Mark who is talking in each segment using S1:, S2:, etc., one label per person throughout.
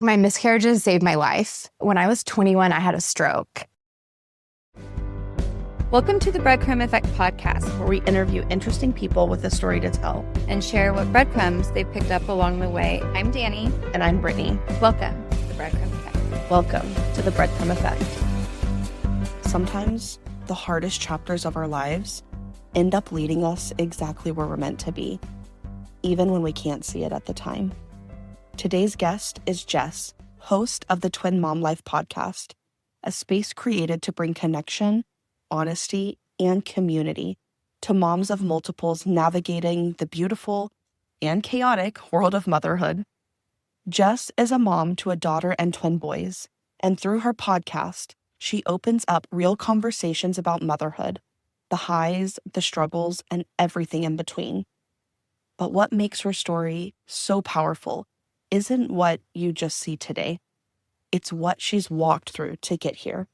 S1: My miscarriages saved my life. When I was 21, I had a stroke.
S2: Welcome to the Breadcrumb Effect podcast,
S3: where we interview interesting people with a story to tell
S2: and share what breadcrumbs they've picked up along the way. I'm Dani.
S3: And I'm Brittany.
S2: Welcome to the Breadcrumb Effect.
S3: Welcome to the Breadcrumb Effect. Sometimes the hardest chapters of our lives end up leading us exactly where we're meant to be, even when we can't see it at the time. Today's guest is Jess, host of the Twin Mom Life podcast, a space created to bring connection, honesty, and community to moms of multiples navigating the beautiful and chaotic world of motherhood. Jess is a mom to a daughter and twin boys, and through her podcast, she opens up real conversations about motherhood, the highs, the struggles, and everything in between. But what makes her story so powerful isn't what you just see today. It's what she's walked through to get here.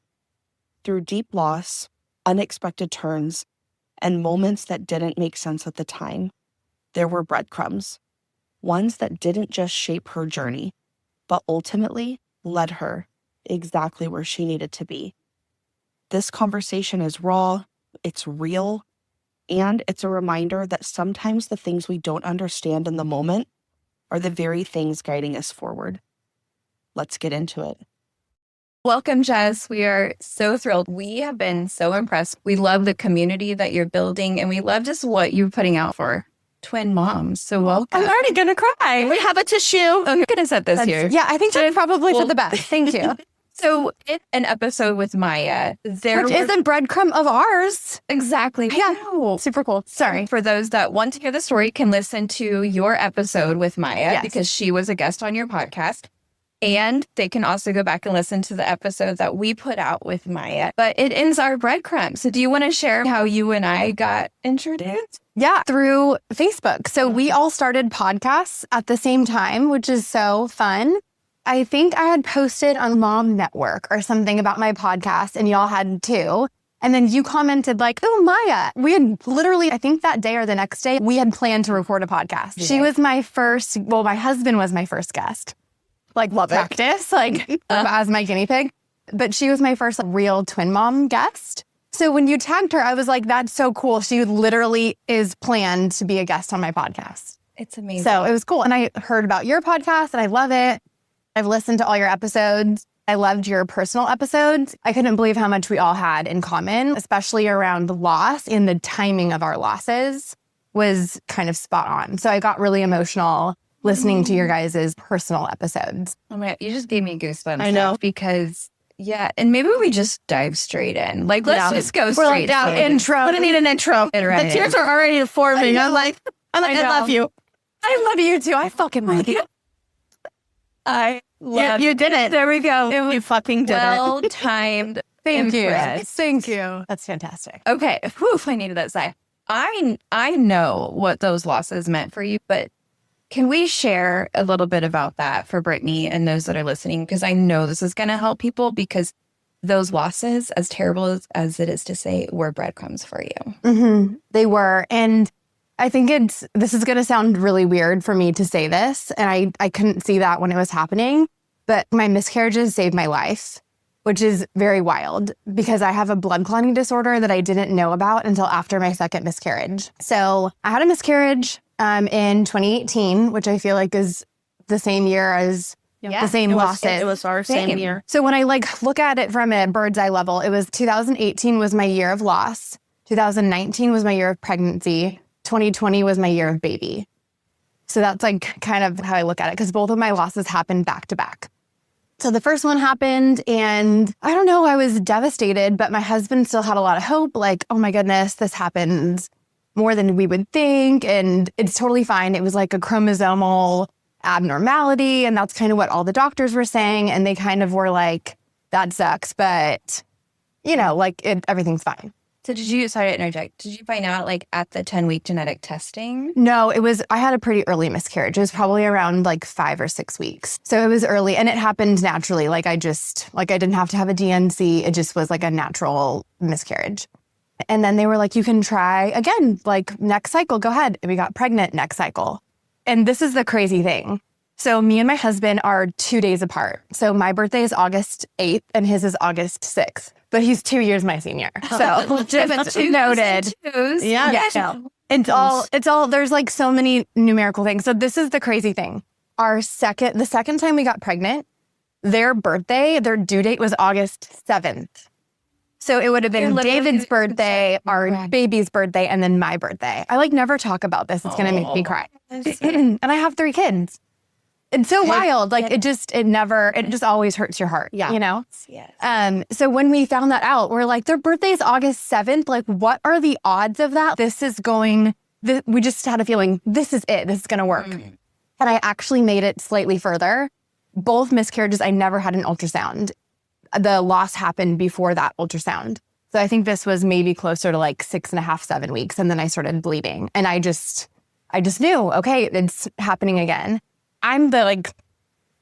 S3: Through deep loss, unexpected turns, and moments that didn't make sense at the time, there were breadcrumbs, ones that didn't just shape her journey, but ultimately led her exactly where she needed to be. This conversation is raw, it's real, and it's a reminder that sometimes the things we don't understand in the moment are the very things guiding us forward. Let's get into it.
S2: Welcome, Jess. We are so thrilled. We have been so impressed. We love the community that you're building, and we love just what you're putting out for twin moms. So welcome.
S1: I'm already going to cry.
S3: We have a tissue.
S2: Oh, you're going to set this here.
S1: Yeah, I think that's probably for the best. Thank you.
S2: So in an episode with Maya,
S1: Which isn't breadcrumb of ours.
S2: Exactly.
S1: Yeah. Super cool. Sorry.
S2: For those that want to hear the story, can listen to your episode with Maya because she was a guest on your podcast. And they can also go back and listen to the episode that we put out with Maya. But it ends our breadcrumb. So do you want to share how you and I got introduced?
S1: Yeah, through Facebook. So we all started podcasts at the same time, which is so fun. I think I had posted on Mom Network or something about my podcast, and y'all had too. And then you commented like, oh, Maya. We had literally, I think that day or the next day, we had planned to record a podcast. Yeah. She was my first, my husband was my first guest. Like, love practice, as my guinea pig. But she was my first real twin mom guest. So when you tagged her, I was like, that's so cool. She literally is planned to be a guest on my podcast.
S2: It's amazing.
S1: So it was cool. And I heard about your podcast and I love it. I've listened to all your episodes. I loved your personal episodes. I couldn't believe how much we all had in common, especially around the loss, and the timing of our losses was kind of spot on. So I got really emotional listening to your guys' personal episodes.
S2: Oh my God, you just gave me goosebumps.
S3: I know.
S2: Because, and maybe we just dive straight in. Let's just go straight in.
S1: Intro.
S3: We don't need an intro.
S1: Right.
S3: The tears are already forming. I'm like, I love you.
S1: I love you too. I fucking love you.
S2: I love
S3: you. did it.
S2: There we go.
S3: You fucking did it.
S2: Well-timed.
S1: Thank you.
S2: Impressed.
S1: Thank you. That's fantastic.
S2: Okay. Whew, I needed that sigh. I know what those losses meant for you, but can we share a little bit about that for Brittany and those that are listening? Because I know this is going to help people, because those losses, as terrible as it is to say, were breadcrumbs for you.
S1: Mm-hmm. They were. And I think this is going to sound really weird for me to say this, and I couldn't see that when it was happening, but my miscarriages saved my life, which is very wild because I have a blood-clotting disorder that I didn't know about until after my second miscarriage. So I had a miscarriage in 2018, which I feel like is the same year as the same losses.
S3: It was our same year.
S1: So when I look at it from a bird's eye level, it was 2018 was my year of loss. 2019 was my year of pregnancy. 2020 was my year of baby. So that's kind of how I look at it, because both of my losses happened back to back. So the first one happened and I don't know, I was devastated, but my husband still had a lot of hope. Oh my goodness, this happens more than we would think. And it's totally fine. It was like a chromosomal abnormality. And that's kind of what all the doctors were saying. And they kind of were like, that sucks, but everything's fine.
S2: So sorry to interject, did you find out at the 10-week genetic testing?
S1: No, I had a pretty early miscarriage. It was probably around 5 or 6 weeks. So it was early and it happened naturally. I didn't have to have a DNC. It just was a natural miscarriage. And then they were like, you can try again, next cycle, go ahead. And we got pregnant next cycle. And this is the crazy thing. So me and my husband are 2 days apart. So my birthday is August 8th and his is August 6th. But he's 2 years my senior. So just noted.
S2: Yeah.
S1: Yeah. It's all, there's like so many numerical things. So this is the crazy thing. The second time we got pregnant, their due date was August 7th. So it would have been David's birthday, our baby's birthday, and then my birthday. I like never talk about this. It's going to make me cry. And I have 3 kids. It's so wild. Like it just always hurts your heart. Yeah. You know?
S3: Yes.
S1: So when we found that out, we're like, their birthday is August 7th. Like, what are the odds of that? We just had a feeling this is it. This is going to work. And I actually made it slightly further. Both miscarriages, I never had an ultrasound. The loss happened before that ultrasound. So I think this was maybe closer to like 6.5, 7 weeks. And then I started bleeding. And I just knew, okay, it's happening again. I'm the like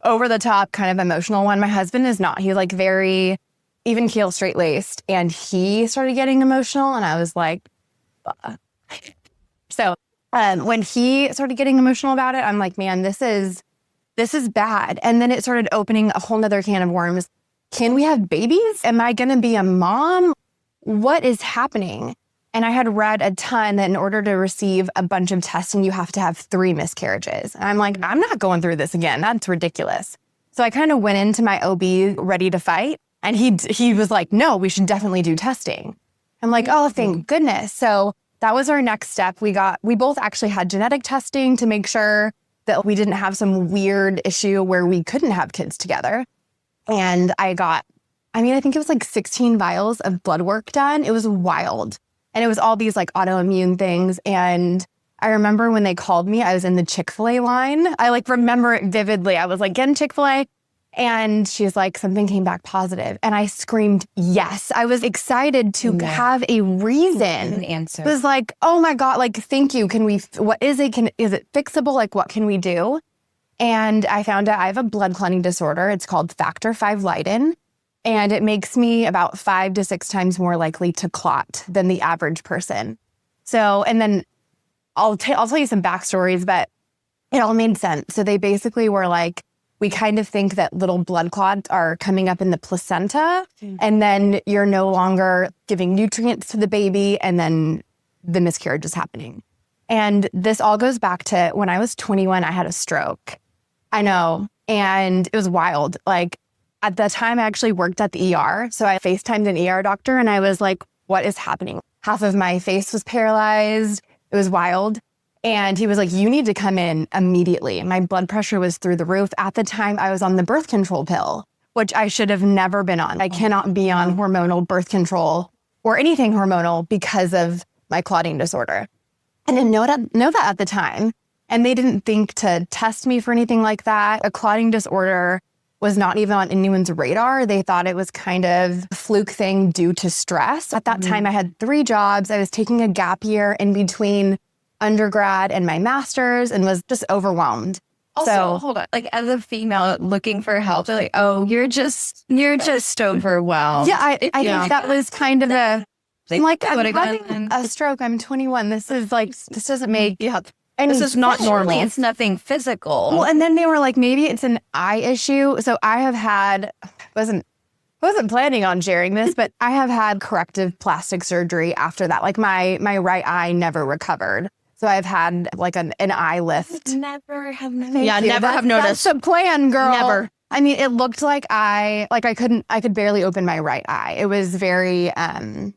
S1: over the top kind of emotional one. My husband is not. He's like very even keel, straight laced. And he started getting emotional. And I was like, so when he started getting emotional about it, I'm like, man, this is bad. And then it started opening a whole nother can of worms. Can we have babies? Am I going to be a mom? What is happening? And I had read a ton that in order to receive a bunch of testing, you have to have 3 miscarriages. And I'm like, I'm not going through this again. That's ridiculous. So I kind of went into my OB ready to fight. And he was like, no, we should definitely do testing. I'm like, oh, thank goodness. So that was our next step. We both actually had genetic testing to make sure that we didn't have some weird issue where we couldn't have kids together. And I think it was like 16 vials of blood work done. It was wild. And it was all these like autoimmune things. And I remember when they called me, I was in the Chick-fil-A line. I like remember it vividly. I was like getting Chick-fil-A and she's like, something came back positive. And I screamed, yes. I was excited to have a reason.
S2: An answer.
S1: It was like, oh my God, like, thank you. What is it? Is it fixable? Like, what can we do? And I found out I have a blood-clotting disorder. It's called Factor V Leiden. And it makes me about 5 to 6 times more likely to clot than the average person. So, and then I'll tell you some backstories, but it all made sense. So they basically were like, we kind of think that little blood clots are coming up in the placenta, and then you're no longer giving nutrients to the baby, and then the miscarriage is happening. And this all goes back to when I was 21, I had a stroke. I know. And it was wild. Like, at the time, I actually worked at the ER. So I FaceTimed an ER doctor and I was like, what is happening? Half of my face was paralyzed. It was wild. And he was like, you need to come in immediately. My blood pressure was through the roof. At the time, I was on the birth control pill, which I should have never been on. I cannot be on hormonal birth control or anything hormonal because of my clotting disorder. I didn't know that at the time. And they didn't think to test me for anything like that. A clotting disorder was not even on anyone's radar. They thought it was kind of a fluke thing due to stress. At that time, I had 3 jobs. I was taking a gap year in between undergrad and my master's and was just overwhelmed.
S2: Also, hold on. Like, as a female looking for help, they're like, oh, you're just overwhelmed.
S1: Yeah, I think that was kind of I'm like, I'm having a stroke. I'm 21. This doesn't make
S2: this is not normal. It's nothing physical.
S1: Well, and then they were like, maybe it's an eye issue. So I have had, wasn't planning on sharing this, but I have had corrective plastic surgery after that. Like my right eye never recovered. So I've had like an eye lift.
S3: Never have noticed.
S2: Never have noticed.
S1: That's the plan, girl.
S2: Never.
S1: I mean, it looked like I could barely open my right eye. It was very, it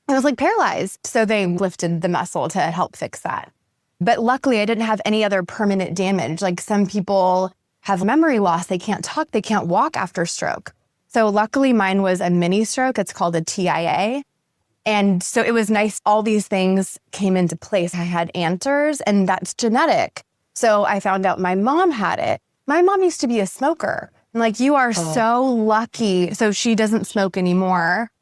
S1: was like paralyzed. So they lifted the muscle to help fix that. But luckily I didn't have any other permanent damage. Like some people have memory loss. They can't talk. They can't walk after stroke. So luckily mine was a mini stroke. It's called a TIA. And so it was nice. All these things came into place. I had answers and that's genetic. So I found out my mom had it. My mom used to be a smoker. I'm like, you are so lucky. So she doesn't smoke anymore.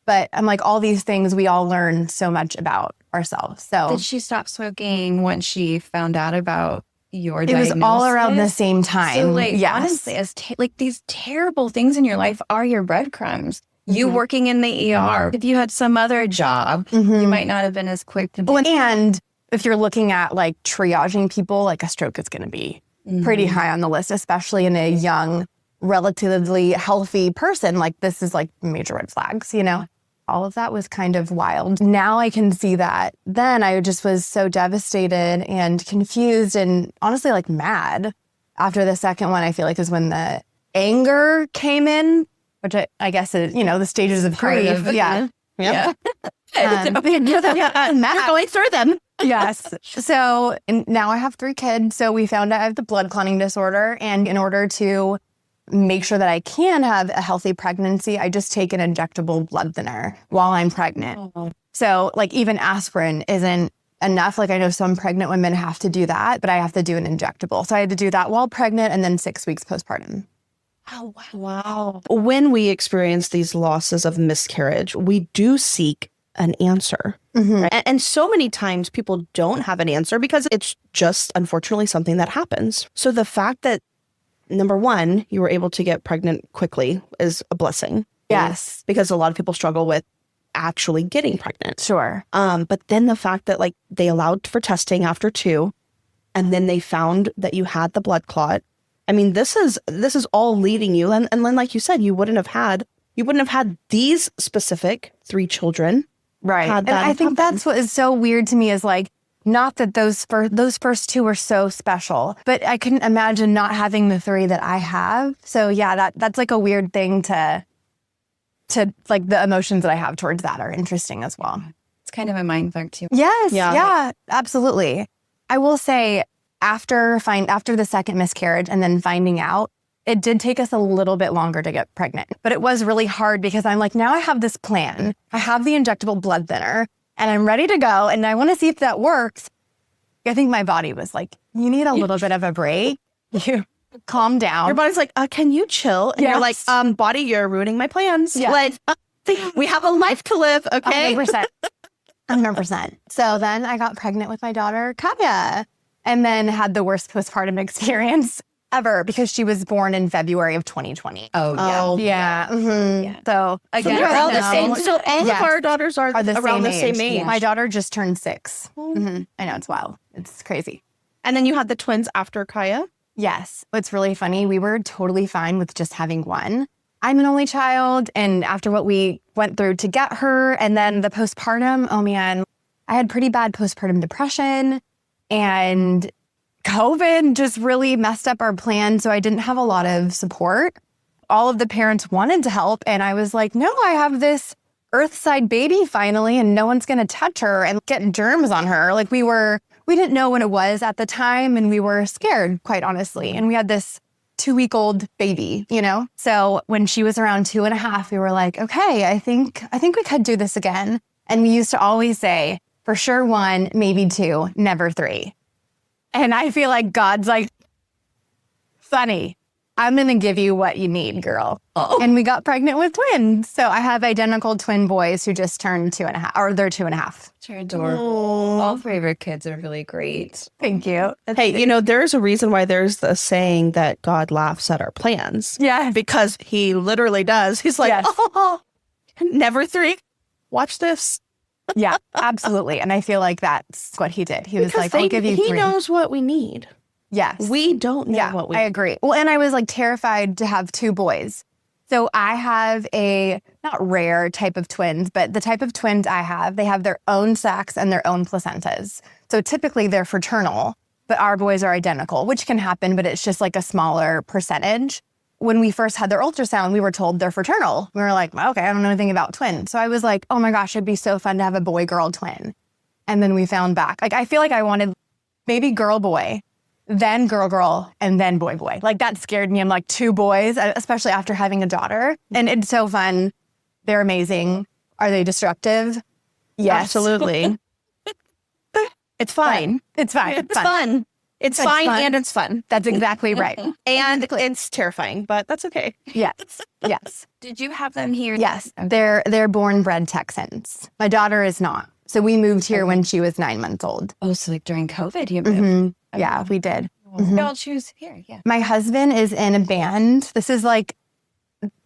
S1: But I'm like, all these things we all learn so much about ourselves. So
S2: did she stop smoking when she found out about your diagnosis?
S1: It was all around the same time.
S2: So like,
S1: yes.
S2: honestly, like these terrible things in your life are your breadcrumbs. You working in the ER. If you had some other job, you might not have been as quick to.
S1: And if you're looking at like triaging people, like a stroke is going to be pretty high on the list, especially in a young, relatively healthy person. Like this is like major red flags, you know? All of that was kind of wild. Now I can see that. Then I just was so devastated and confused and honestly like mad. After the second one, I feel like is when the anger came in, which I guess is, you know, the stages of grief. Yeah.
S2: Yeah.
S3: You're going through them.
S1: Yes. So and now I have 3 kids. So we found out I have the blood clotting disorder. And in order to make sure that I can have a healthy pregnancy, I just take an injectable blood thinner while I'm pregnant.
S3: Oh.
S1: So like even aspirin isn't enough. Like I know some pregnant women have to do that, but I have to do an injectable. So I had to do that while pregnant and then 6 weeks postpartum.
S3: Oh, wow. When we experience these losses of miscarriage, we do seek an answer.
S1: Mm-hmm.
S3: Right? And so many times people don't have an answer because it's just unfortunately something that happens. So the fact that, number one, you were able to get pregnant quickly is a blessing.
S1: Yes.
S3: Because a lot of people struggle with actually getting pregnant.
S1: Sure.
S3: But then the fact that like they allowed for testing after 2, and then they found that you had the blood clot. I mean, this is all leading you. And then, like you said, you wouldn't have had these specific 3 children.
S1: Right. And I think that's what is so weird to me is like, not that those first 2 were so special, but I couldn't imagine not having the 3 that I have. So yeah, that's like a weird thing to like the emotions that I have towards that are interesting as well.
S2: It's kind of a mind fuck too.
S1: Yes.
S3: Yeah.
S1: Yeah, absolutely. I will say after the second miscarriage and then finding out, it did take us a little bit longer to get pregnant, but it was really hard because I'm like, now I have this plan. I have the injectable blood thinner and I'm ready to go. And I want to see if that works. I think my body was like, you need a little bit of a break. You calm down.
S3: Your body's like, can you chill? And you're like, body, you're ruining my plans.
S1: Yeah.
S3: Like, we have a life to live, okay?
S1: 100%. 100%. So then I got pregnant with my daughter, Kaia, and then had the worst postpartum experience ever because she was born in February of 2020.
S2: Oh, yeah.
S3: Oh,
S1: Yeah. Mm-hmm.
S2: Yeah.
S1: So
S2: Again,
S3: you're all the
S1: now-
S3: same. So all
S1: Yes.
S3: of our daughters are around the same age.
S1: My daughter just turned 6. Mhm. I know, it's wild. It's crazy.
S3: And then you had the twins after Kaia?
S1: Yes. It's really funny. We were totally fine with just having one. I'm an only child. And after what we went through to get her and then the postpartum, oh man, I had pretty bad postpartum depression and COVID just really messed up our plan. So I didn't have a lot of support. All of the parents wanted to help. And I was like, no, I have this earthside baby finally, and no one's going to touch her and get germs on her. Like we didn't know what it was at the time. And we were scared, quite honestly. And we had this 2-week-old baby, you know? So when she was around 2.5, we were like, okay, I think we could do this again. And we used to always say, for sure 1, maybe 2, never 3. And I feel like God's like, funny, I'm going to give you what you need, girl.
S2: Oh.
S1: And we got pregnant with twins. So I have identical twin boys who just turned 2.5, or they're 2.5.
S2: They're adorable. All 3 of your kids are really great.
S1: Thank you.
S3: Hey, you know, there's a reason why there's the saying that God laughs at our plans.
S1: Yeah.
S3: Because he literally does. He's like,
S1: Yes.
S3: oh, never 3. Watch this.
S1: Yeah, absolutely. And I feel like that's what he did. He was like, I'll give you 3.
S3: He knows what we need.
S1: Yes.
S3: We don't know
S1: Yeah,
S3: what we
S1: I agree. Well, and I was like terrified to have 2 boys. So I have a not rare type of twins, but the type of twins I have, they have their own sacs and their own placentas. So typically they're fraternal, but our boys are identical, which can happen, but it's just like a smaller percentage. When we first had their ultrasound, we were told they're fraternal. We were like, okay, I don't know anything about twins. So I was like, oh my gosh, it'd be so fun to have a boy-girl twin. And then we found back. Like, I feel like I wanted maybe girl-boy, then girl-girl, and then boy-boy. Like, that scared me. I'm like, 2 boys, especially after having a daughter. And it's so fun. They're amazing. Are they destructive? Yes.
S3: Absolutely. It's fine.
S1: It's fine.
S3: It's fun. It's fine
S1: fun.
S3: and it's fun.
S1: That's exactly right.
S3: And it's terrifying, but that's okay.
S1: Yes. Yes.
S2: Did you have them here?
S1: Yes.
S2: Okay.
S1: They're born bred Texans. My daughter is not. So we moved here when she was 9 months old.
S2: Oh, so like during COVID, you moved.
S1: Mhm. Yeah, we did. Mhm.
S2: Y'all choose here. Yeah.
S1: My husband is in a band. This is like,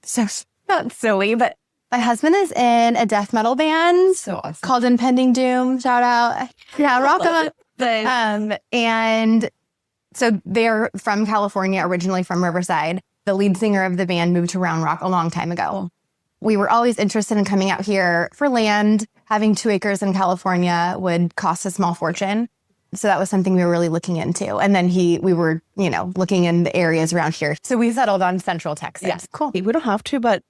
S1: so not silly, but my husband is in a death metal band
S2: So awesome.
S1: called Impending Doom. Shout out. Yeah, rock on.
S2: The
S1: And So they're from California, originally from Riverside. The lead singer of the band moved to Round Rock a long time ago. We were always interested in coming out here for land. Having 2 acres in California would cost a small fortune. So that was something we were really looking into. And then we were, looking in the areas around here. So we settled on Central Texas.
S3: Yes, cool. We don't have to, but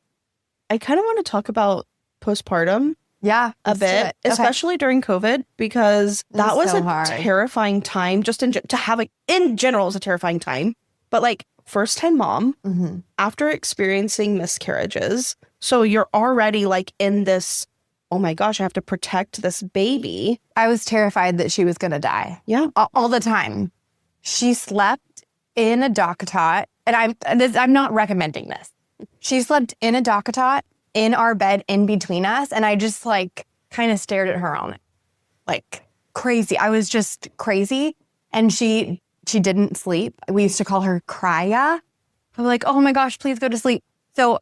S3: I kind of want to talk about postpartum.
S1: Yeah,
S3: a bit, especially during COVID, because that was
S1: so
S3: a terrifying time. Just to have in general, it was a terrifying time. But like first time mom, after experiencing miscarriages, so you're already like in this, oh my gosh, I have to protect this baby.
S1: I was terrified that she was going to die.
S3: Yeah,
S1: all the time. She slept in a dock-a-tot, and I'm not recommending this. She slept in a dock-a-tot in our bed in between us. And I just like kind of stared at her all night, like crazy. I was just crazy. And she didn't sleep. We used to call her Kaia. I'm like, oh my gosh, please go to sleep. So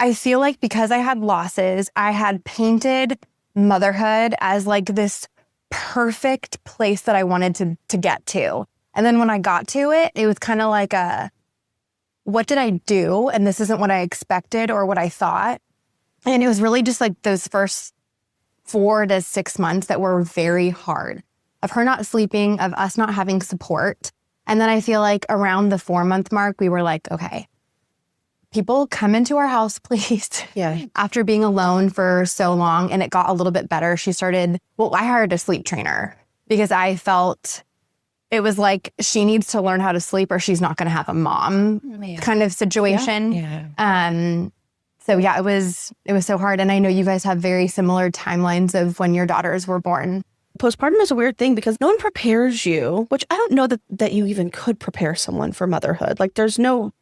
S1: I feel like because I had losses, I had painted motherhood as like this perfect place that I wanted to get to. And then when I got to it, it was kind of like what did I do? And this isn't what I expected or what I thought. And it was really just like those first 4 to 6 months that were very hard, of her not sleeping, of us not having support. And then I feel like around the 4-month mark, we were like, okay, people come into our house, please.
S3: Yeah.
S1: After being alone for so long, and it got a little bit better. I hired a sleep trainer because I felt it was like she needs to learn how to sleep or she's not going to have a mom kind of situation.
S2: Yeah.
S1: So yeah, it was so hard. And I know you guys have very similar timelines of when your daughters were born.
S3: Postpartum is a weird thing because no one prepares you, which I don't know that you even could prepare someone for motherhood. Like there's no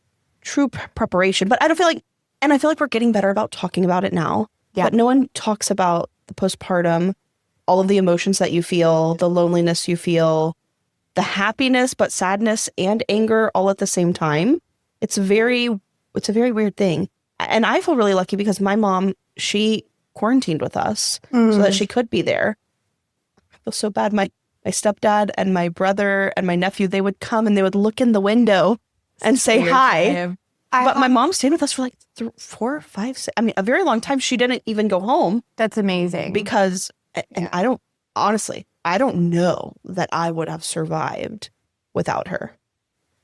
S3: true preparation, but I feel like we're getting better about talking about it now.
S1: Yeah.
S3: But no one talks about the postpartum, all of the emotions that you feel, the loneliness you feel, the happiness, but sadness and anger all at the same time. It's a very weird thing. And I feel really lucky because my mom, she quarantined with us so that she could be there. I feel so bad. My stepdad and my brother and my nephew, they would come and they would look in the window and say hi. But my mom stayed with us for like 4, 5, 6, a very long time. She didn't even go home.
S1: That's amazing.
S3: Because, and I don't know that I would have survived without her,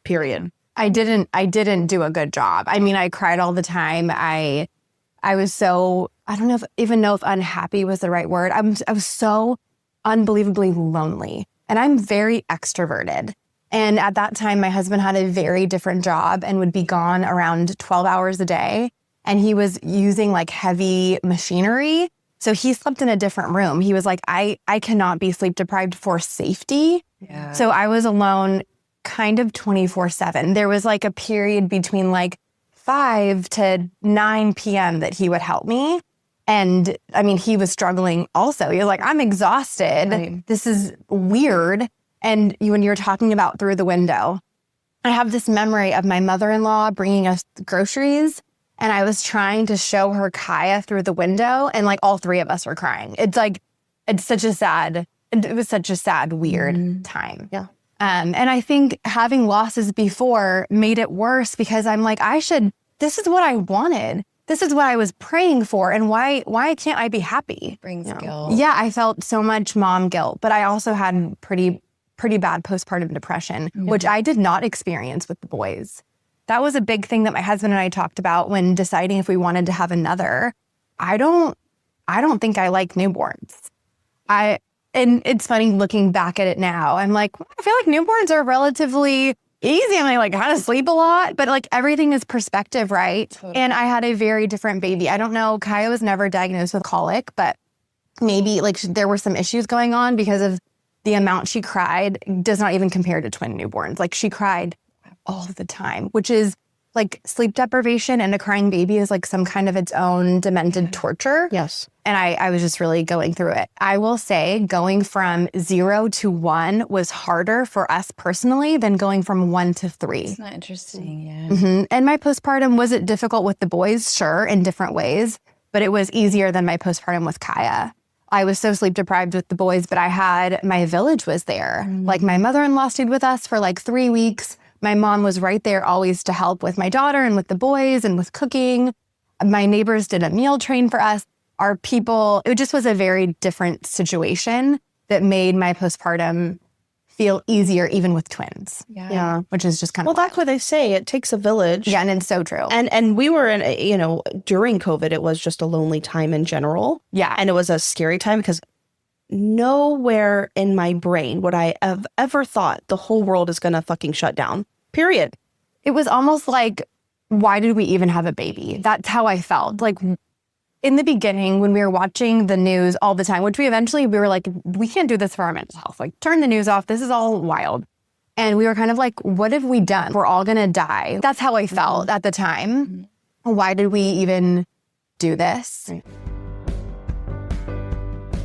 S3: period.
S1: I didn't do a good job. I cried all the time. I was so, I don't even know if unhappy was the right word. I was so unbelievably lonely, and I'm very extroverted. And at that time, my husband had a very different job and would be gone around 12 hours a day. And he was using like heavy machinery. So he slept in a different room. He was like, I cannot be sleep deprived for safety.
S2: Yeah.
S1: So I was alone kind of 24/7. There was like a period between like 5 to 9 p.m. that he would help me. And he was struggling also. He was like, I'm exhausted.
S2: Right.
S1: This is weird. And when you're talking about through the window, I have this memory of my mother-in-law bringing us groceries. And I was trying to show her Kaia through the window, and like all 3 of us were crying. It was such a sad, weird time.
S3: Yeah.
S1: And I think having losses before made it worse because I'm like, this is what I wanted. This is what I was praying for. And why can't I be happy?
S2: Brings guilt.
S1: Yeah, I felt so much mom guilt, but I also had pretty bad postpartum depression, which I did not experience with the boys. That was a big thing that my husband and I talked about when deciding if we wanted to have another. I don't think I like newborns. And it's funny looking back at it now. I'm like, I feel like newborns are relatively easy. I like kind of sleep a lot, but like everything is perspective, right? Totally. And I had a very different baby. I don't know. Kaia was never diagnosed with colic, but maybe like there were some issues going on because of the amount she cried does not even compare to twin newborns. Like she cried all the time, which is like sleep deprivation, and a crying baby is like some kind of its own demented torture.
S3: Yes.
S1: And I was just really going through it. I will say going from 0 to 1 was harder for us personally than going from 1 to 3.
S2: Isn't that interesting? Yeah.
S1: Mm-hmm. And my postpartum, was it difficult with the boys? Sure, in different ways, but it was easier than my postpartum with Kaia. I was so sleep deprived with the boys, but my village was there. Like my mother-in-law stayed with us for like 3 weeks. My mom was right there always to help with my daughter and with the boys and with cooking. My neighbors did a meal train for us. Our people, it just was a very different situation that made my postpartum feel easier even with twins.
S3: Yeah.
S1: Which is just kind
S3: Well,
S1: of
S3: that's what they say. It takes a village.
S1: Yeah, and it's so true.
S3: And we were in, during COVID, it was just a lonely time in general.
S1: Yeah.
S3: And it was a scary time because nowhere in my brain would I have ever thought the whole world is going to fucking shut down. Period.
S1: It was almost like, why did we even have a baby? That's how I felt. Like in the beginning, when we were watching the news all the time, which we were like, we can't do this for our mental health. Like, turn the news off. This is all wild. And we were kind of like, what have we done? We're all going to die. That's how I felt at the time. Why did we even do this?
S3: Right.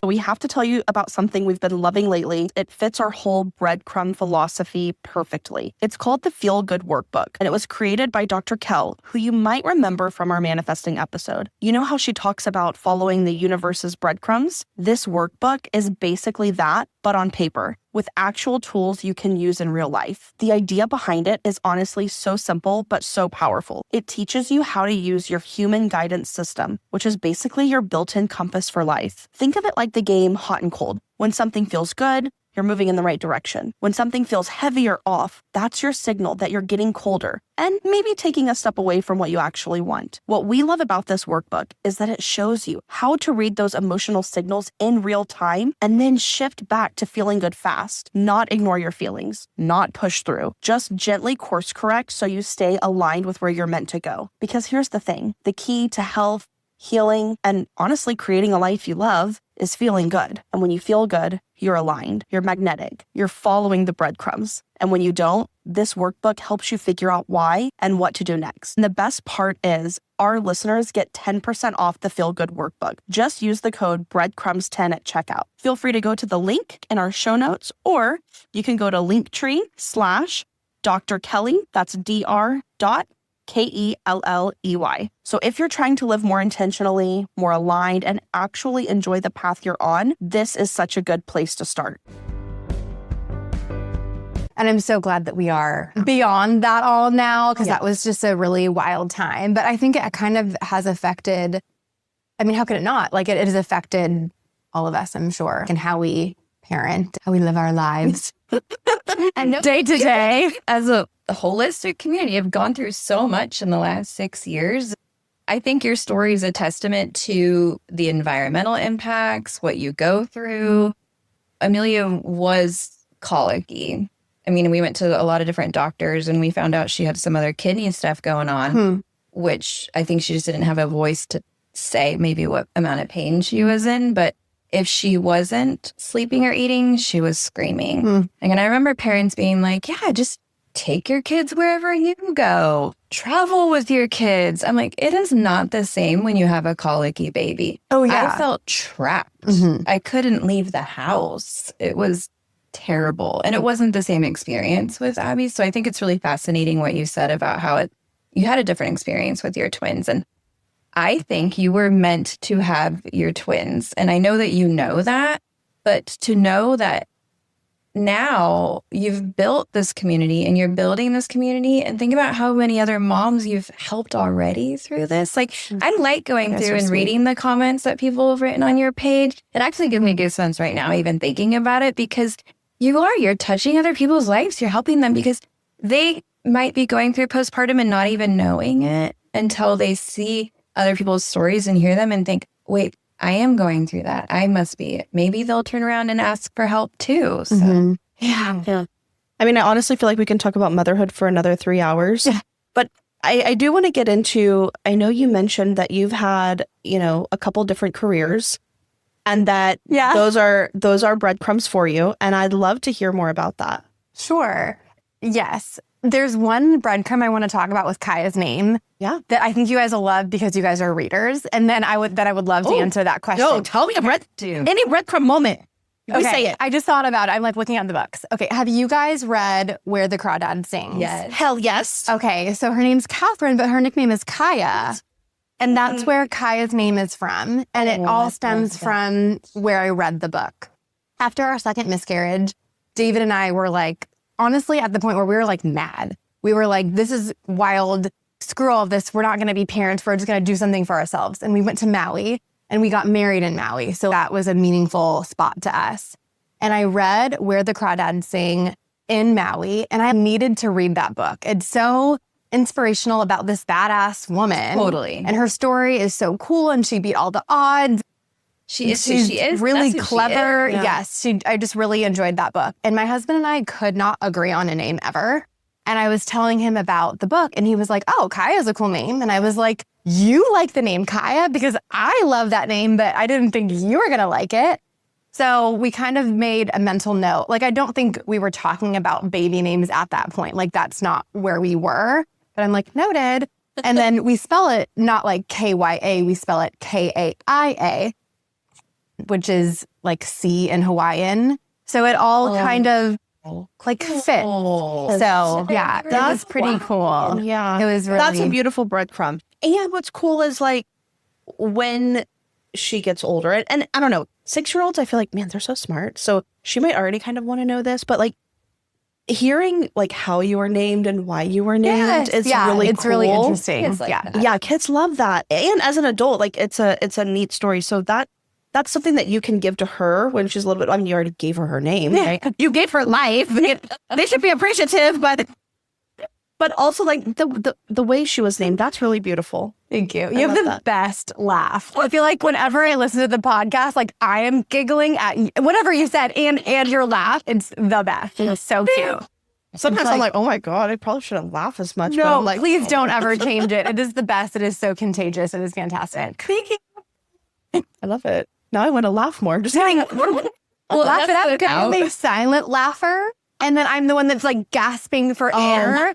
S3: We have to tell you about something we've been loving lately. It fits our whole breadcrumb philosophy perfectly. It's called the Feel Good Workbook, and it was created by Dr. Kell, who you might remember from our manifesting episode. You know how she talks about following the universe's breadcrumbs? This workbook is basically that, but on paper, with actual tools you can use in real life. The idea behind it is honestly so simple, but so powerful. It teaches you how to use your human guidance system, which is basically your built-in compass for life. Think of it like the game Hot and Cold. When something feels good, you're moving in the right direction. When something feels heavy or off, that's your signal that you're getting colder and maybe taking a step away from what you actually want. What we love about this workbook is that it shows you how to read those emotional signals in real time and then shift back to feeling good fast. Not ignore your feelings, not push through. Just gently course correct so you stay aligned with where you're meant to go. Because here's the thing, the key to health, healing, and honestly creating a life you love is feeling good. And when you feel good, you're aligned, you're magnetic, you're following the breadcrumbs. And when you don't, this workbook helps you figure out why and what to do next. And the best part is our listeners get 10% off the Feel Good Workbook. Just use the code breadcrumbs10 at checkout. Feel free to go to the link in our show notes, or you can go to Linktree/Dr. Kelly, that's Dr. Kelley. So if you're trying to live more intentionally, more aligned, and actually enjoy the path you're on, this is such a good place to start.
S1: And I'm so glad that we are beyond that all now, because that was just a really wild time. But I think it kind of has affected, I mean, how could it not? Like it has affected all of us, I'm sure, and how we parent, how we live our lives.
S2: And
S1: day to day.
S2: As a holistic community, have gone through so much in the last 6 years. I think your story is a testament to the environmental impacts, what you go through. Amelia was colicky. I mean, we went to a lot of different doctors and we found out she had some other kidney stuff going on, which I think she just didn't have a voice to say maybe what amount of pain she was in. But if she wasn't sleeping or eating, she was screaming. And I remember parents being like, yeah, just take your kids wherever you go. Travel with your kids. I'm like, it is not the same when you have a colicky baby.
S1: Oh, yeah.
S2: I felt trapped. I couldn't leave the house. It was terrible. And it wasn't the same experience with Abby. So I think it's really fascinating what you said about how you had a different experience with your twins. And I think you were meant to have your twins. And I know that you know that, but to know that now you've built this community and you're building this community, and think about how many other moms you've helped already through this. Like, I like going through and reading the comments that people have written on your page. It actually gives me goosebumps right now, even thinking about it, because you're touching other people's lives. You're helping them because they might be going through postpartum and not even knowing it until they see other people's stories and hear them and think, wait, I am going through that. I must be. Maybe they'll turn around and ask for help too. So,
S3: yeah. I mean, I honestly feel like we can talk about motherhood for another 3 hours. Yeah. But I do want to get into, I know you mentioned that you've had, a couple different careers and that those are breadcrumbs for you. And I'd love to hear more about that.
S1: Sure. Yes. There's one breadcrumb I want to talk about with Kaia's name.
S3: Yeah.
S1: That I think you guys will love because you guys are readers. And then I would love to answer that question.
S3: No, tell me any breadcrumb moment.
S1: Okay.
S3: Say it.
S1: I just thought about it. I'm like looking at the books. Okay. Have you guys read Where the Crawdad Sings?
S2: Yes.
S3: Hell yes.
S1: Okay. So her name's Catherine, but her nickname is Kaia. And that's where Kaia's name is from. And it all stems from where I read the book. After our second miscarriage, David and I were like, honestly, at the point where we were like mad. We were like, this is wild. Screw all of this. We're not going to be parents. We're just going to do something for ourselves. And we went to Maui and we got married in Maui. So that was a meaningful spot to us. And I read Where the Crawdads Sing in Maui, and I needed to read that book. It's so inspirational about this badass woman.
S2: Totally.
S1: And her story is so cool, and she beat all the odds.
S2: She's
S1: really
S2: That's who
S1: clever.
S2: she is. Yeah.
S1: Yes, I just really enjoyed that book. And my husband and I could not agree on a name ever. And I was telling him about the book, and he was like, oh, Kaia's a cool name. And I was like, you like the name Kaia? Because I love that name, but I didn't think you were going to like it. So we kind of made a mental note. Like, I don't think we were talking about baby names at that point. Like, that's not where we were. But I'm like, noted. And then we spell it not like Kya, we spell it Kaia, which is like C in Hawaiian. So it all kind of like fit. So yeah, that was pretty cool.
S3: Yeah.
S1: It was really.
S3: That's a beautiful breadcrumb. And what's cool is like when she gets older, and I don't know, 6-year-olds, I feel like, man, they're so smart. So she might already kind of want to know this, but like hearing like how you were named and why you were named is really
S1: it's
S3: cool.
S1: really interesting.
S2: Kids like that.
S3: Yeah, kids love that. And as an adult, like it's a neat story. So that's something that you can give to her when she's a little bit, I mean, you already gave her name, right? You gave her life. They should be appreciative, but also like the way she was named, that's really beautiful.
S1: Thank you. You have the best laugh. I feel like whenever I listen to the podcast, like I am giggling at whatever you said and your laugh. It's the best. It's so cute.
S3: Sometimes I'm like, oh my God, I probably shouldn't laugh as much. But
S1: No,
S3: I'm like,
S1: please don't ever change it. It is the best. It is so contagious. It is fantastic.
S3: Thank you. I love it. Now I want to laugh more. Just kidding.
S1: Well, laugh it up. I'm a silent laugher. And then I'm the one that's like gasping for air.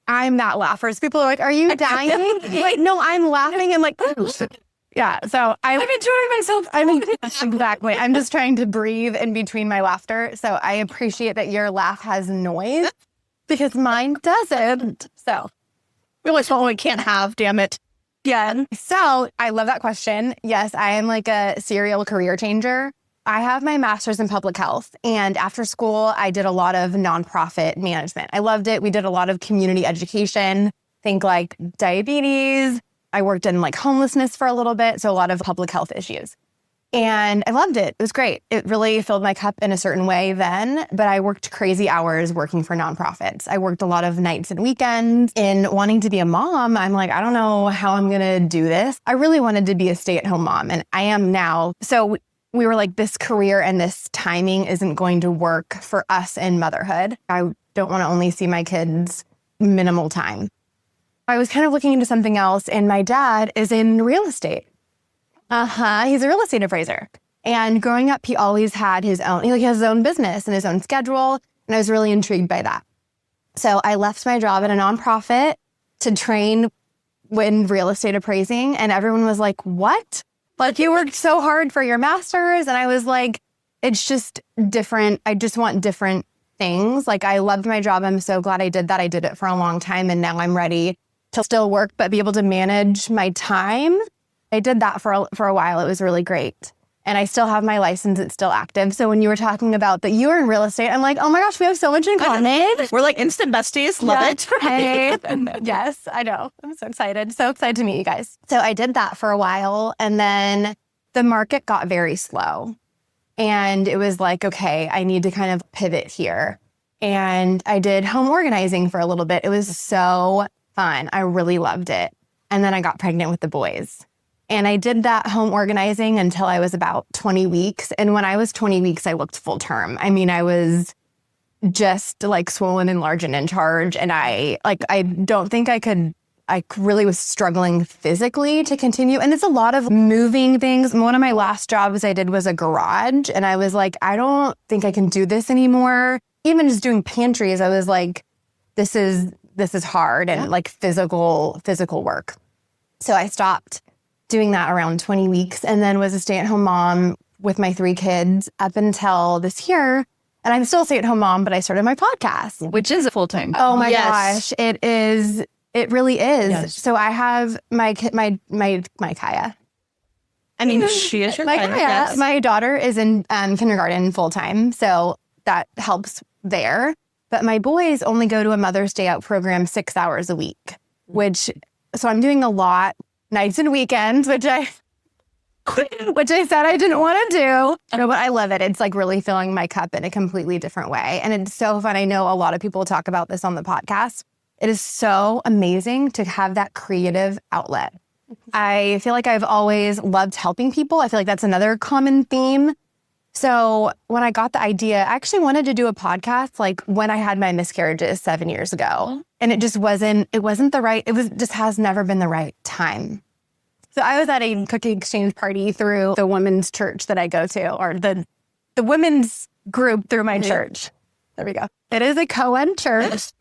S1: I'm that laugher. So people are like, are you dying? Like, no, I'm laughing and like, yeah. So I'm enjoying myself. Exactly. I'm just trying to breathe in between my laughter. So I appreciate that your laugh has noise because mine doesn't. So
S3: we always want what we can't have, damn it.
S1: yeah. So I love that question. Yes, I am like a serial career changer. I have my master's in public health, and after school, I did a lot of nonprofit management. I loved it. We did a lot of community education, think like diabetes. I worked in like homelessness for a little bit, so a lot of public health issues. And I loved it. It was great. It really filled my cup in a certain way then, but I worked crazy hours working for nonprofits. I worked a lot of nights and weekends. In wanting to be a mom, I'm like, I don't know how I'm going to do this. I really wanted to be a stay-at-home mom, and I am now. So we were like, this career and this timing isn't going to work for us in motherhood. I don't want to only see my kids minimal time. I was kind of looking into something else, and my dad is in real estate. He's a real estate appraiser. And growing up, he always had his own, he has his own business and his own schedule. And I was really intrigued by that. So I left my job at a nonprofit to train in real estate appraising. And everyone was like, what? Like, you worked so hard for your master's. And I was like, it's just different. I just want different things. Like, I loved my job. I'm so glad I did that. I did it for a long time. And now I'm ready to still work, but be able to manage my time. I did that for a while. It was really great. And I still have my license. It's still active. So when you were talking about that you were in real estate, I'm like, oh my gosh, we have so much in common.
S3: We're like instant besties. Love it.
S1: Hey. Yes, I know. I'm so excited. So excited to meet you guys. So I did that for a while. And then the market got very slow. And it was like, okay, I need to kind of pivot here. And I did home organizing for a little bit. It was so fun. I really loved it. And then I got pregnant with the boys. And I did that home organizing until I was about 20 weeks. And when I was 20 weeks, I looked full term. I mean, I was just like swollen and large and in charge. And I don't think I really was struggling physically to continue. And it's a lot of moving things. One of my last jobs I did was a garage. And I was like, I don't think I can do this anymore. Even just doing pantries, I was like, this is hard and like physical work. So I stopped doing that around 20 weeks and then was a stay-at-home mom with my 3 kids up until this year. And I'm still a stay-at-home mom, but I started my podcast.
S2: Which is a full-time.
S1: Oh my gosh. It is It really is.
S3: Yes.
S1: So I have my Kaia.
S3: I mean, she is your
S1: My
S3: Kaia,
S1: Kaia.
S3: yes.
S1: My daughter is in kindergarten full time, so that helps there. But my boys only go to a Mother's Day Out program 6 hours a week, so I'm doing a lot nights and weekends, which I said I didn't want to do. No, but I love it. It's like really filling my cup in a completely different way. And it's so fun. I know a lot of people talk about this on the podcast. It is so amazing to have that creative outlet. I feel like I've always loved helping people. I feel like that's another common theme. So when I got the idea, I actually wanted to do a podcast like when I had my miscarriages 7 years ago. And it just wasn't just has never been the right time. So I was at a cookie exchange party through the women's church that I go to, or the women's group through my church. There we go. It is a co-ed church.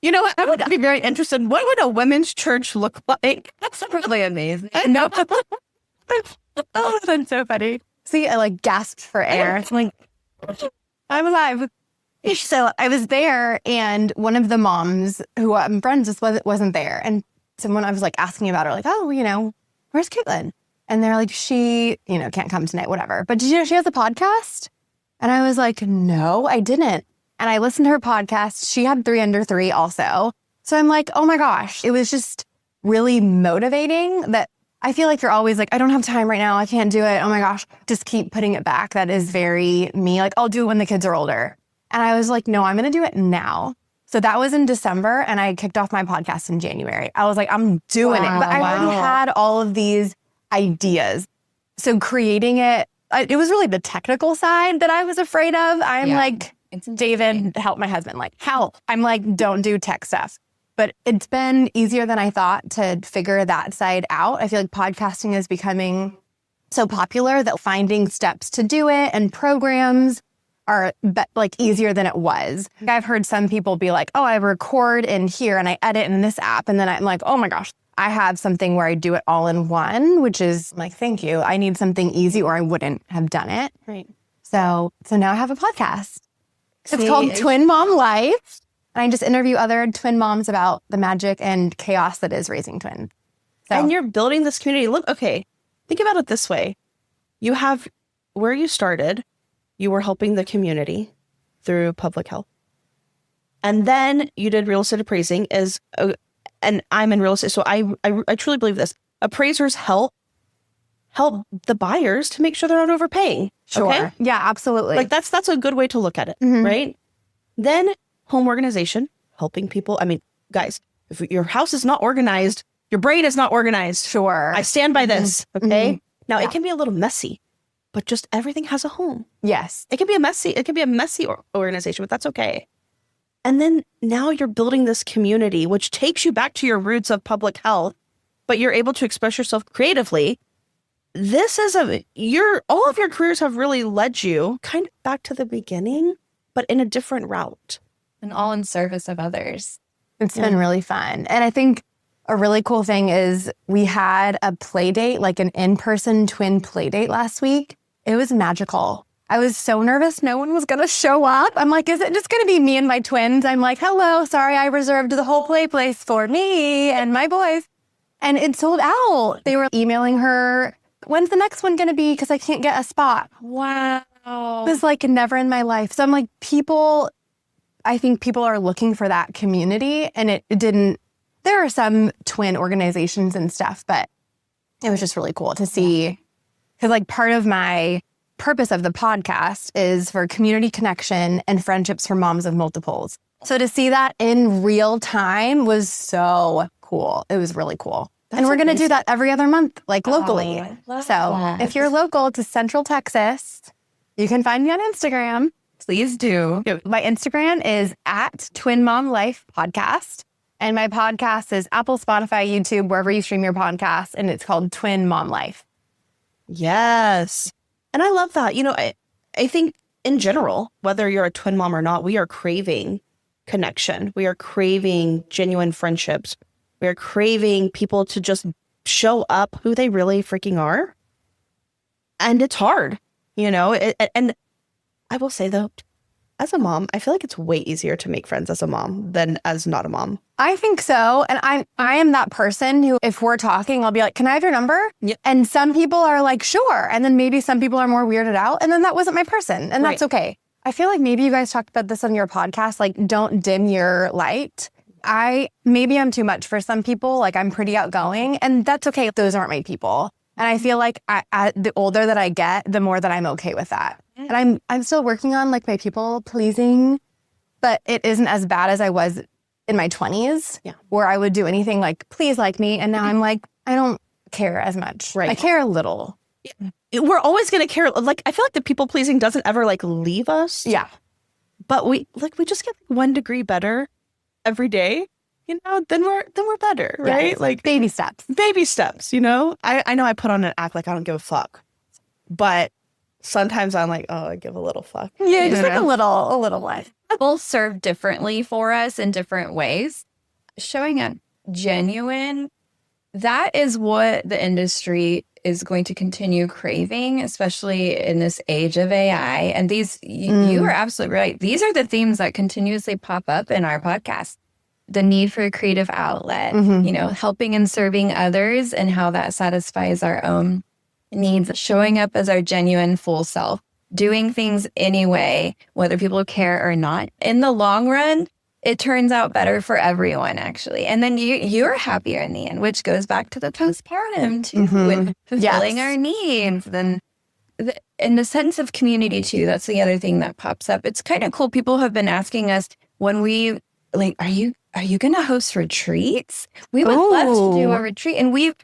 S3: You know what? I would be very interested. What would a women's church look like?
S2: That's really amazing.
S1: No. Oh, that's so funny. See, I like gasped for air. I'm like, I'm alive. So I was there, and one of the moms who I'm friends with wasn't there. And someone I was like asking about her, like, oh, where's Caitlin? And they're like, she, can't come tonight, whatever. But did you know she has a podcast? And I was like, no, I didn't. And I listened to her podcast. She had 3 Under 3 also. So I'm like, oh my gosh, it was just really motivating that I feel like you're always like, I don't have time right now. I can't do it. Oh my gosh, just keep putting it back. That is very me. Like, I'll do it when the kids are older. And I was like, no, I'm going to do it now. So that was in December, and I kicked off my podcast in January. I was like, I'm doing it. But I already had all of these ideas. So creating it was really the technical side that I was afraid of. I'm like, David, help my husband. Like, help. I'm like, don't do tech stuff. But it's been easier than I thought to figure that side out. I feel like podcasting is becoming so popular that finding steps to do it and programs are like easier than it was. I've heard some people be like, oh, I record in here and I edit in this app. And then I'm like, oh my gosh, I have something where I do it all in one, which is like, thank you. I need something easy or I wouldn't have done it.
S3: Right.
S1: So now I have a podcast. It's called Twin Mom Life. And I just interview other twin moms about the magic and chaos that is raising twins. So.
S3: And you're building this community. Look, okay, think about it this way. You have where you started, you were helping the community through public health. And then you did real estate appraising and I'm in real estate. So I truly believe this. Appraisers help the buyers to make sure they're not overpaying.
S1: Sure.
S3: Okay?
S1: Yeah, absolutely.
S3: Like that's a good way to look at it, right? Then home organization, helping people. I mean, guys, if your house is not organized, your brain is not organized.
S1: Sure.
S3: I stand by this. Okay. Now it can be a little messy, but just everything has a home.
S1: Yes.
S3: It can be a messy organization, but that's okay. And then now you're building this community, which takes you back to your roots of public health, but you're able to express yourself creatively. This is all of your careers have really led you kind of back to the beginning, but in a different route.
S2: And all in service of others.
S1: It's been really fun. And I think a really cool thing is we had a play date, like an in-person twin play date last week. It was magical. I was so nervous no one was going to show up. I'm like, is it just going to be me and my twins? I'm like, hello, sorry, I reserved the whole play place for me and my boys. And it sold out. They were emailing her, when's the next one going to be? Because I can't get a spot.
S2: Wow.
S1: It was like never in my life. So I'm like, I think people are looking for that community, and it didn't, there are some twin organizations and stuff, but it was just really cool to see. Because like part of my purpose of the podcast is for community connection and friendships for moms of multiples. So to see that in real time was so cool. It was really cool. And we're going to do that every other month, like locally. So if you're local to Central Texas, you can find me on Instagram.
S2: Please do.
S1: My Instagram is @TwinMomLifePodcast. And my podcast is Apple, Spotify, YouTube, wherever you stream your podcast. And it's called Twin Mom Life.
S3: Yes. And I love that. I think in general, whether you're a twin mom or not, we are craving connection. We are craving genuine friendships. We are craving people to just show up who they really freaking are. And it's hard, and I will say though, As a mom, I feel like it's way easier to make friends as a mom than as not a mom.
S1: I think so. And I am that person who, if we're talking, I'll be like, can I have your number?
S3: Yep.
S1: And some people are like, sure. And then maybe some people are more weirded out. And then that wasn't my person. And that's okay. I feel like maybe you guys talked about this on your podcast, like don't dim your light. Maybe I'm too much for some people. Like I'm pretty outgoing and that's okay. Those aren't my people. And I feel like the older that I get, the more that I'm okay with that. And I'm still working on like my people pleasing, but it isn't as bad as I was in my 20s where I would do anything like, please like me. And now I'm like, I don't care as much.
S3: Right.
S1: I care a little.
S3: We're always going to care. Like, I feel like the people pleasing doesn't ever like leave us.
S1: Yeah.
S3: But we just get 1 degree better every day, you know, then we're better, right?
S1: Yes.
S3: Like
S1: baby steps.
S3: Baby steps, you know? I know I put on an act like I don't give a fuck, but sometimes I'm like, oh, I give a little fuck.
S1: Yeah, just like a little life.
S2: Both serve differently for us in different ways. Showing up genuine, that is what the industry is going to continue craving, especially in this age of AI. And these, you are absolutely right. These are the themes that continuously pop up in our podcast. The need for a creative outlet, you know, helping and serving others and how that satisfies our own needs, showing up as our genuine full self, doing things anyway, whether people care or not. In the long run, it turns out better for everyone, actually. And then you're happier in the end, which goes back to the postpartum, too, with fulfilling our needs. Then in the sense of community, too, that's the other thing that pops up. It's kind of cool. People have been asking us when we, like, are you going to host retreats? We would love to do a retreat. And we've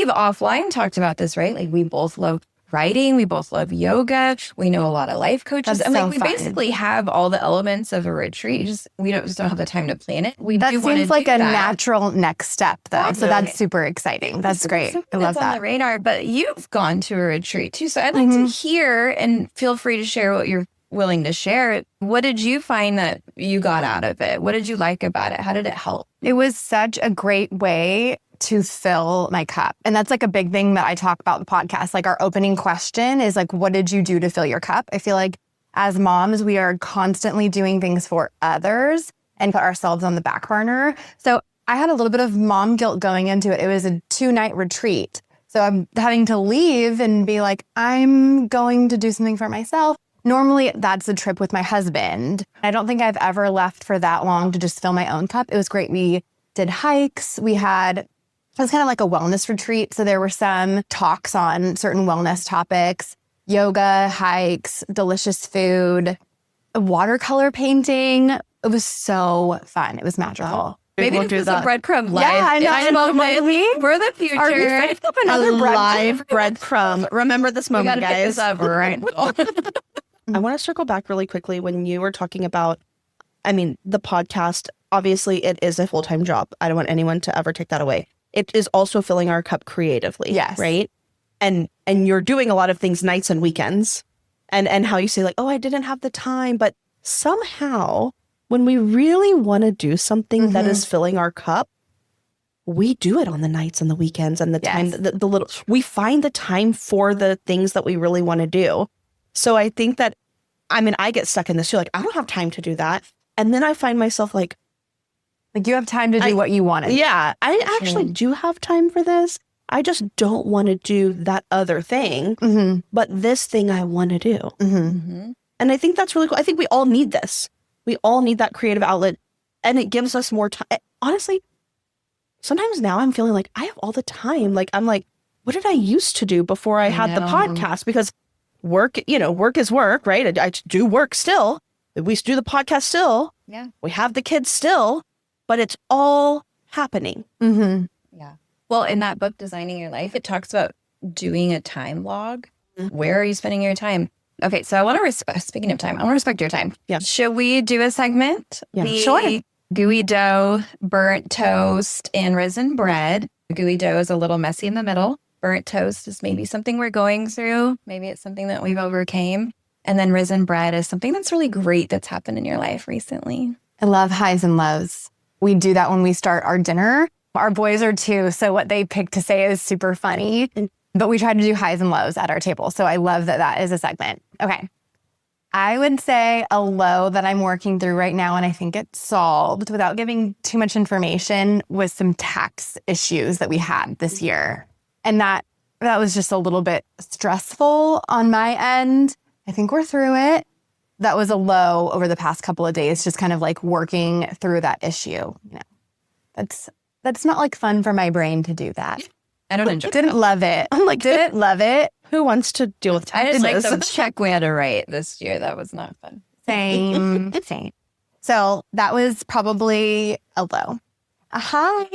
S2: offline talked about this, right? Like we both love writing. We both love yoga. We know a lot of life coaches.
S1: That's
S2: and like
S1: so
S2: we
S1: fun.
S2: basically have all the elements of a retreat. We just don't have the time to plan it.
S1: That seems like a natural next step though. So that's super exciting. That's great. I love that.
S2: On the radar, but you've gone to a retreat too. So I'd like to hear, and feel free to share what you're willing to share. What did you find that you got out of it? What did you like about it? How did it help?
S1: It was such a great way to fill my cup. And that's like a big thing that I talk about in the podcast. Like our opening question is like, what did you do to fill your cup? I feel like as moms, we are constantly doing things for others and put ourselves on the back burner. So I had a little bit of mom guilt going into it. It was a 2-night retreat. So I'm having to leave and be like, I'm going to do something for myself. Normally, that's a trip with my husband. I don't think I've ever left for that long to just fill my own cup. It was great. We did hikes. It was kind of like a wellness retreat. So there were some talks on certain wellness topics, yoga, hikes, delicious food, watercolor painting. It was so fun. It was magical.
S2: Maybe
S3: we'll
S2: this is a breadcrumb live.
S1: Yeah, I know.
S2: We're the future.
S1: Are we setting up another
S3: live breadcrumb. Remember this
S2: We
S3: moment,
S2: gotta pick
S3: guys.
S2: this up right now.
S3: I want to circle back really quickly when you were talking about, the podcast, obviously it is a full-time job. I don't want anyone to ever take that away. It is also filling our cup creatively.
S1: Yes.
S3: Right? And you're doing a lot of things nights and weekends. And how you say like, oh, I didn't have the time. But somehow when we really want to do something that is filling our cup, we do it on the nights and the weekends and the time, we find the time for the things that we really want to do. So I think that, I get stuck in this too. Like, I don't have time to do that. And then I find myself like
S1: you have time to do what you want to do.
S3: Yeah, I actually do have time for this. I just don't want to do that other thing, but this thing I want to do. And I think that's really cool. I think we all need this. We all need that creative outlet, and it gives us more time. Honestly, sometimes now I'm feeling like I have all the time. Like, I'm like, what did I used to do before I had the podcast? Because work is work, right? I do work still. We do the podcast still.
S2: Yeah.
S3: We have the kids still, but it's all happening.
S2: Yeah. Well, in that book, Designing Your Life, it talks about doing a time log. Where are you spending your time? Okay, so I want to speaking of time, I want to respect your time.
S3: Yeah.
S2: Should we do a segment?
S3: Yeah.
S2: Sure. Gooey dough, burnt toast, and risen bread. Gooey dough is a little messy in the middle. Burnt toast is maybe something we're going through. Maybe it's something that we've overcame. And then risen bread is something that's really great that's happened in your life recently.
S1: I love highs and lows. We do that when we start our dinner. Our boys are too, so what they pick to say is super funny. But we try to do highs and lows at our table. So I love that is a segment. Okay. I would say a low that I'm working through right now, and I think it's solved without giving too much information, was some tax issues that we had this year. And that was just a little bit stressful on my end. I think we're through it. That was a low over the past couple of days, just kind of like working through that issue. That's not like fun for my brain to do that.
S2: I don't enjoy it.
S1: Didn't love it. I'm like, didn't love it.
S3: Who wants to deal with
S2: I
S3: taxes?
S2: didn't like the check we had to write this year. That was not fun.
S1: Same. So that was probably a low. A high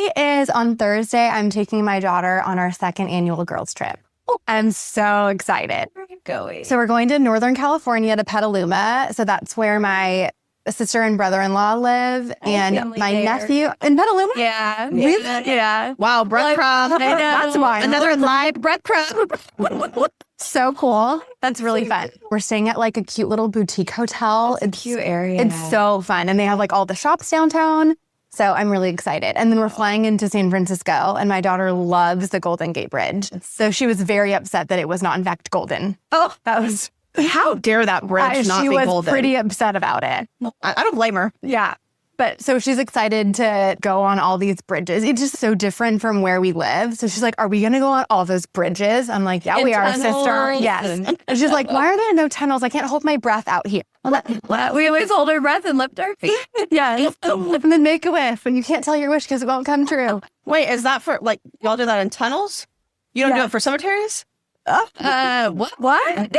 S1: is on Thursday, I'm taking my daughter on our second annual girls trip. I'm so excited.
S2: Where are you going?
S1: So we're going to Northern California to Petaluma. So that's where my sister and brother-in-law live, and
S2: family
S1: my
S2: there.
S1: nephew in Petaluma.
S2: Yeah.
S1: Really?
S2: Yeah.
S3: Wow, breadcrumb.
S1: That's why.
S3: Another live breadcrumb.
S1: So cool. That's really fun. We're staying at like a cute little boutique hotel.
S2: It's a cute area.
S1: It's so fun. And they have like all the shops downtown. So I'm really excited. And then we're flying into San Francisco, and my daughter loves the Golden Gate Bridge. So she was very upset that it was not in fact golden.
S3: Oh,
S1: That was,
S3: how dare that bridge not
S1: she
S3: be
S1: was
S3: golden?
S1: pretty upset about it.
S3: I don't blame her.
S1: Yeah. But so she's excited to go on all these bridges. It's just so different from where we live. So she's like, are we going to go on all those bridges? I'm like, yeah,
S2: And
S1: we are,
S2: tunnels.
S1: sister. Yes. And she's like, why are there no tunnels? I can't hold my breath out here.
S2: We always hold our breath and lift our feet.
S1: Yes. And then make a wish. And you can't tell your wish because it won't come true.
S3: Wait, is that for, like, y'all do that in tunnels? You don't do
S1: Yeah.
S3: it for cemeteries?
S2: What?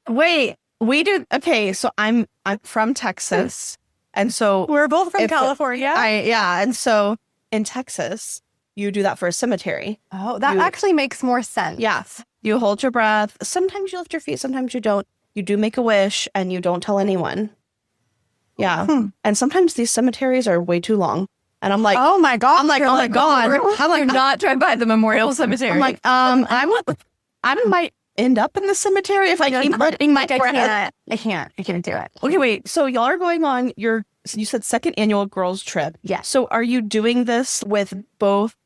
S3: Wait, we do. Okay, so I'm from Texas. And so
S1: We're both from
S3: If-
S1: California.
S3: and so in Texas, you do that for a cemetery.
S1: Oh, that
S3: You-
S1: actually makes more sense.
S3: Yes. You hold your breath. Sometimes you lift your feet, sometimes you don't. You do make a wish and you don't tell anyone. Yeah. And sometimes these cemeteries are way too long. And I'm like,
S1: Oh my God.
S3: I'm like, oh my God. I'm like,
S2: You're not drive by the memorial cemetery.
S3: I'm like, I might end up in the cemetery if I keep letting my breath.
S1: I can't do it.
S3: Okay, wait. So y'all are going on you said second annual girls trip.
S1: Yeah.
S3: So are you doing this with both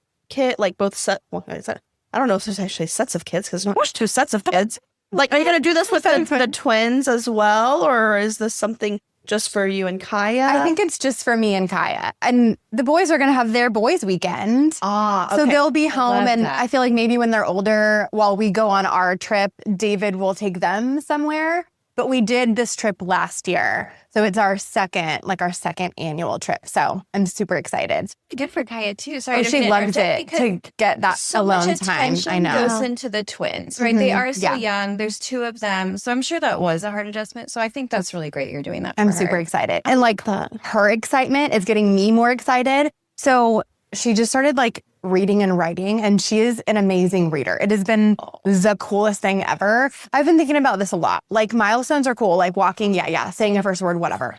S3: both set? Well, I don't know if there's actually sets of kids because there's two sets of kids. Like, are you going to do this with the twins as well? Or is this something just for you and Kaia?
S1: I think it's just for me and Kaia. And the boys are going to have their boys weekend.
S3: okay.
S1: So they'll be home.
S2: love
S1: And
S2: that.
S1: I feel like maybe when they're older, while we go on our trip, David will take them somewhere. But we did this trip last year. So it's our second annual trip. So I'm super excited.
S2: good for Kaia too. Sorry,
S1: Oh,
S2: to
S1: she
S2: interrupt
S1: loved
S2: it
S1: it
S2: because
S1: to get that
S2: so
S1: alone
S2: much
S1: time.
S2: attention
S1: I know.
S2: goes into the twins, right? They are so
S1: Yeah.
S2: young. There's two of them, so I'm sure that was a hard adjustment. So I think that's really great you're doing that.
S1: I'm
S2: for
S1: super
S2: her.
S1: excited. And like her excitement is getting me more excited. So she just started like reading and writing, and she is an amazing reader. It has been the coolest thing ever. I've been thinking about this a lot. Like milestones are cool, like walking, saying a first word, whatever.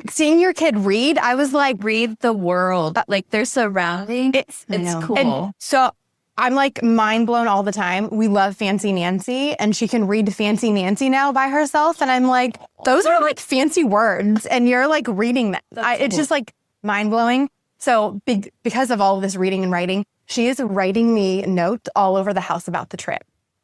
S1: Seeing your kid read, I was like,
S2: Read the world, like their surroundings. It's cool.
S1: and so I'm like mind blown all the time. We love Fancy Nancy, and she can read Fancy Nancy now by herself. And I'm like, those are like fancy words, and you're like reading them. It's just like mind blowing. So because of all of this reading and writing, she is writing me notes all over the house about the trip.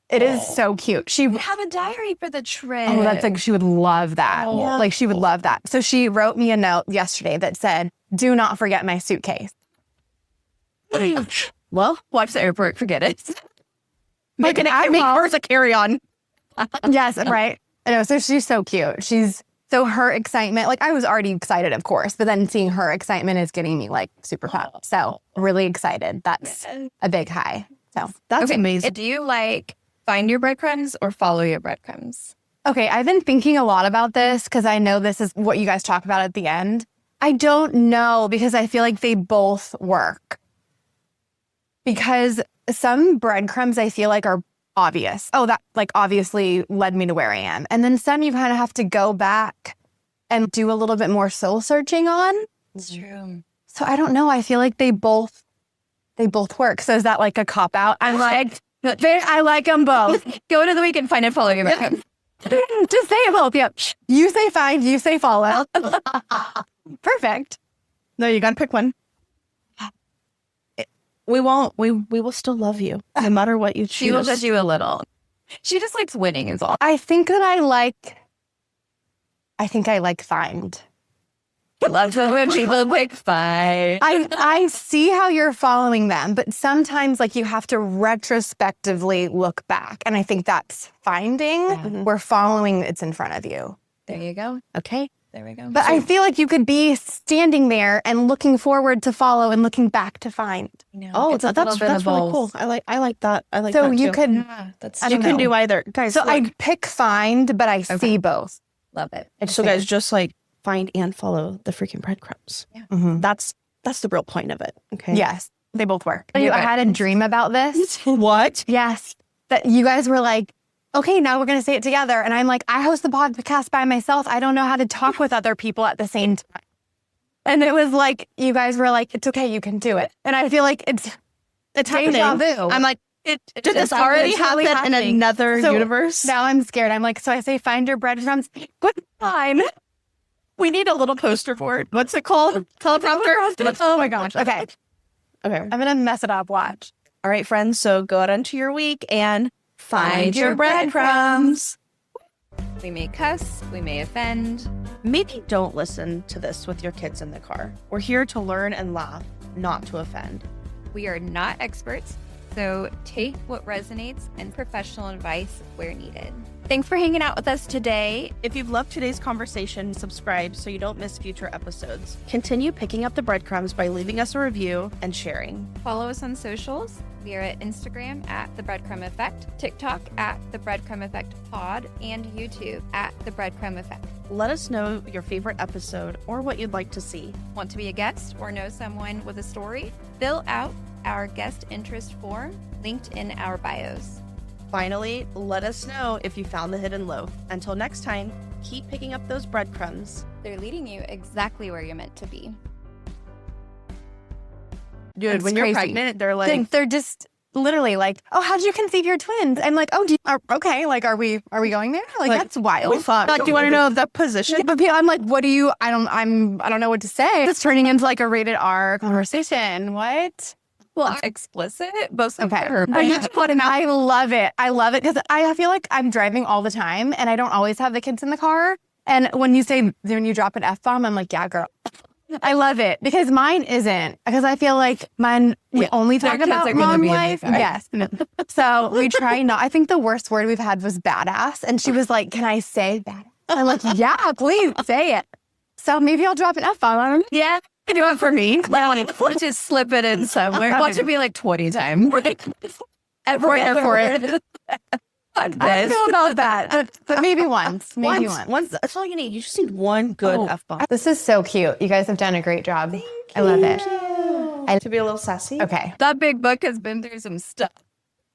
S1: It is so cute. She
S2: have a diary for the trip.
S1: that's like, she would love that. Like she would love that. So she wrote me a note yesterday that said, do not forget my suitcase.
S2: Well, watch the airport. Forget it.
S3: Make hers a carry-on.
S1: Yes, right. I know. So she's so cute. So her excitement, like I was already excited, of course, but then seeing her excitement is getting me like super pumped. So really excited. That's a big high. So
S3: That's amazing.
S2: Do you like find your breadcrumbs or follow your breadcrumbs?
S1: okay, I've been thinking a lot about this because I know this is what you guys talk about at the end. I don't know because I feel like they both work. Because some breadcrumbs I feel like are obvious. Oh, that like obviously led me to where I am. And then some you kind of have to go back and do a little bit more soul searching on.
S2: It's true.
S1: So I don't know. I feel like they both work. So is that like a cop out? I'm like, I like them both.
S2: Go to the week and find and follow your breadcrumbs.
S1: Just say both. Yep. You say find, you say follow. Perfect.
S3: No, you got to pick one. We won't. We will still love you no matter what you choose.
S2: She will judge you a little. She just likes winning is all.
S1: I think that I like I think I like find.
S2: I love when people like find.
S1: I see how you're following them, but sometimes like you have to retrospectively look back. And I think that's finding. We're following it's in front of you.
S2: There you go.
S1: Okay.
S2: There we go.
S1: But I feel like you could be standing there and looking forward to follow and looking back to find.
S3: Oh, that's really cool. I like that. I like
S1: So
S3: that
S1: you
S3: too.
S1: could
S3: You can do either, guys.
S1: So
S3: look.
S1: I pick find, but I see both.
S2: Love it.
S3: So guys, just like find and follow the freaking breadcrumbs.
S2: Yeah.
S1: Mm-hmm.
S3: That's the real point of it. Okay.
S1: Yes, they both work.
S2: Okay.
S1: I had a dream about this.
S3: What?
S1: Yes, that you guys were like, okay, now we're going to say it together. And I'm like, I host the podcast by myself. I don't know how to talk with other people at the same time. And it was like, you guys were like, it's okay, you can do it. And I feel like it's
S3: happening.
S1: deja vu.
S3: I'm like, did this
S1: it's
S3: already
S1: totally
S3: happen in
S1: happening.
S3: another
S1: So
S3: universe?
S1: Now I'm scared. I'm like, so I say, find your breadcrumbs. Good time.
S3: We need a little poster for it. What's it called? Teleprompter?
S1: Oh my gosh. Okay.
S3: Okay.
S1: I'm going to mess it up. Watch.
S3: All right, friends. So go out into your week and find your breadcrumbs.
S2: We may cuss. We may offend.
S3: Maybe don't listen to this with your kids in the car. We're here to learn and laugh, not to offend.
S2: We are not experts, so take what resonates and professional advice where needed. Thanks for hanging out with us today.
S3: If you've loved today's conversation, subscribe so you don't miss future episodes. Continue picking up the breadcrumbs by leaving us a review and sharing.
S2: Follow us on socials. We are at Instagram at The Breadcrumb Effect, TikTok at The Breadcrumb Effect Pod, and YouTube at The Breadcrumb Effect.
S3: Let us know your favorite episode or what you'd like to see.
S2: Want to be a guest or know someone with a story? Fill out our guest interest form linked in our bios.
S3: Finally, let us know if you found the hidden loaf. Until next time, keep picking up those breadcrumbs.
S2: They're leading you exactly where you're meant to be.
S3: Dude,
S1: It's
S3: when you're
S1: crazy.
S3: pregnant, they're like,
S1: They're just literally like, oh, how'd you conceive your twins? I'm like, oh, okay. Like, are we going there? Like that's wild.
S3: fuck. Like, do you want to know the position?
S1: But I'm like, what do you? I don't know what to say. It's turning into like a rated R conversation. What?
S2: Well, explicit, both of
S1: Okay.
S2: her.
S1: I love it. I love it because I feel like I'm driving all the time and I don't always have the kids in the car. And when you drop an F-bomb, I'm like, yeah, girl. I love it because mine isn't, because I feel like we only talk
S2: kids
S1: about
S2: are gonna
S1: mom
S2: be in the
S1: life.
S2: car.
S1: Yes. So we try not. I think the worst word we've had was badass. And she was like, can I say badass? I'm like, yeah, please say it. So maybe I'll drop an F-bomb on her.
S2: Yeah, do it for me. Let's just slip it in somewhere. Watch it be like 20 times. For it.
S1: I don't know about that. But maybe once. Maybe once.
S3: That's all you need. You just need one good F-bomb.
S1: This is so cute. You guys have done a great job. I love it.
S3: To be a little sassy.
S1: Okay.
S2: That big book has been through some stuff.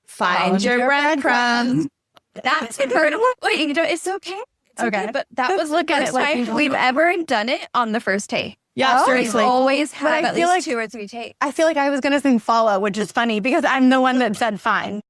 S3: Find your breadcrumbs.
S2: That's incredible. Wait, it's okay. It's okay. But that was the first time we've ever done it on the first take.
S3: Yeah,
S1: Oh,
S3: seriously.
S2: We always have
S1: I
S2: at
S1: feel
S2: least
S1: like-
S2: 2 or 3 takes.
S1: I feel like I was going to sing follow, which is funny because I'm the one that said fine.